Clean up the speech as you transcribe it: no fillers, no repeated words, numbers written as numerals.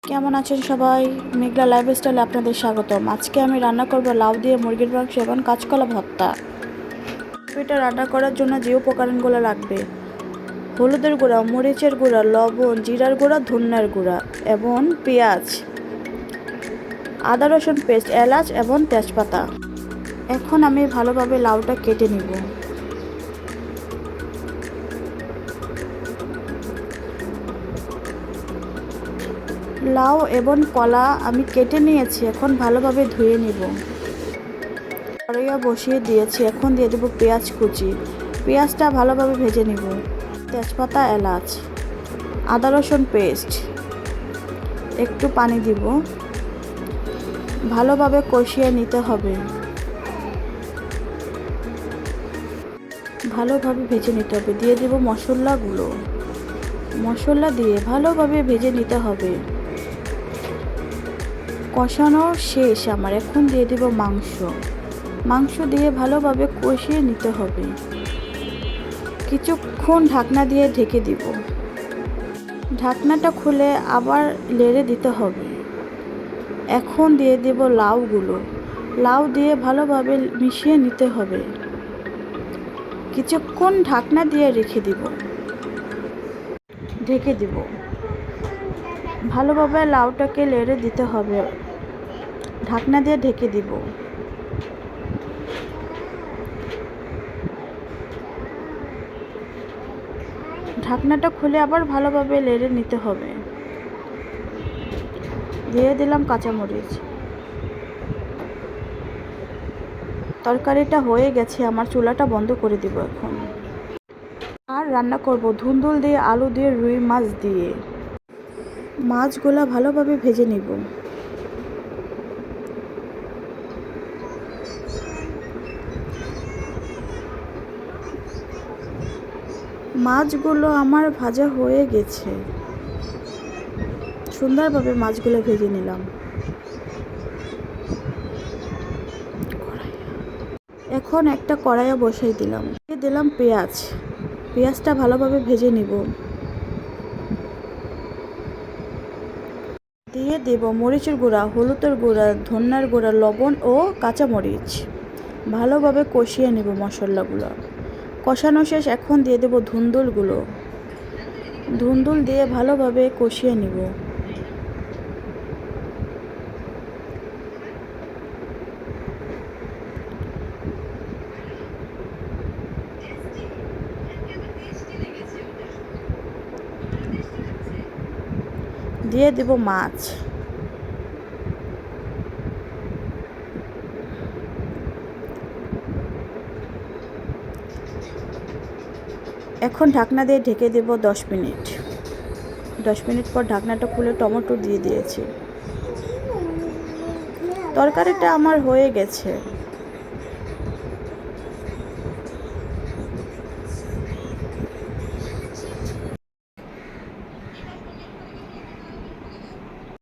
কেমন আছেন সবাই? মেঘলা লাইফস্টাইলে আপনাদের স্বাগতম। আজকে আমি রান্না করব লাউ দিয়ে মুরগির মাংস এবং কাঁচকলা ভর্তা। এটা রান্না করার জন্য যে উপকরণগুলো লাগবে: হলুদের গুঁড়া, মরিচের গুঁড়া, লবণ, জিরার গুঁড়া, ধনিয়ার গুঁড়া এবং পেঁয়াজ, আদা রসুন পেস্ট, এলাচ এবং তেজপাতা। এখন আমি ভালোভাবে লাউটা কেটে নিব। লাউ এবং কলা আমি কেটে নিয়েছি, এখন ভালোভাবে ধুয়ে নিব। কড়াইয়া বসিয়ে দিয়েছি, এখন দিয়ে দেব পেঁয়াজ কুচি। পেঁয়াজটা ভালোভাবে ভেজে নিব। তেজপাতা, এলাচ, আদা রসুন পেস্ট, একটু পানি দিব। ভালোভাবে কষিয়ে নিতে হবে। ভালোভাবে ভেজে নিতে হবে। দিয়ে দেব মশলাগুলো। মশলা দিয়ে ভালোভাবে ভেজে নিতে হবে। কষানো শেষ আমার, এখন দিয়ে দেব মাংস। মাংস দিয়ে ভালোভাবে কষিয়ে নিতে হবে। কিছুক্ষণ ঢাকনা দিয়ে ঢেকে দিব। ঢাকনাটা খুলে আবার নেড়ে দিতে হবে। এখন দিয়ে দেব লাউগুলো। লাউ দিয়ে ভালোভাবে মিশিয়ে নিতে হবে। কিছুক্ষণ ঢাকনা দিয়ে রেখে দিব। ঢেকে দিব। ভালোভাবে লাউটাকে নেড়ে দিতে হবে। ঢাকনা দিয়ে ঢেকে দিব। ঢাকনাটা খুলে আবার ভালোভাবে নেড়ে নিতে হবে। দিয়ে দিলাম কাঁচামরিচ। তরকারিটা হয়ে গেছে আমার, চুলাটা বন্ধ করে দিব এখন। আর রান্না করব ধুন্দুল দিয়ে, আলু দিয়ে, রুই মাছ দিয়ে। মাছগুলো ভালোভাবে ভেজে নিব। মাছগুলো আমার ভাজা হয়ে গেছে। সুন্দরভাবে মাছগুলো ভেজে নিলাম। এখন একটা কড়াইয়ে বসাই দিলাম। দিয়ে দিলাম পেঁয়াজ। পেঁয়াজটা ভালোভাবে ভেজে নিব। দিয়ে দেব মরিচের গুঁড়া, হলুদের গুঁড়া, ধনিয়ার গুঁড়া, লবণ ও কাঁচামরিচ। ভালোভাবে কষিয়ে নেব মশলাগুলো। কষানো শেষ, এখন দিয়ে দেব ধুন্দুলগুলো। ধুন্দুল দিয়ে ভালোভাবে কষিয়ে নেব। দিয়ে দেব মাছ। এখন ঢাকনা দিয়ে ঢেকে দেব 10 মিনিট। 10 মিনিট পর ঢাকনাটা খুলে টমেটো দিয়ে দিয়েছি। তরকারিটা আমার হয়ে গেছে।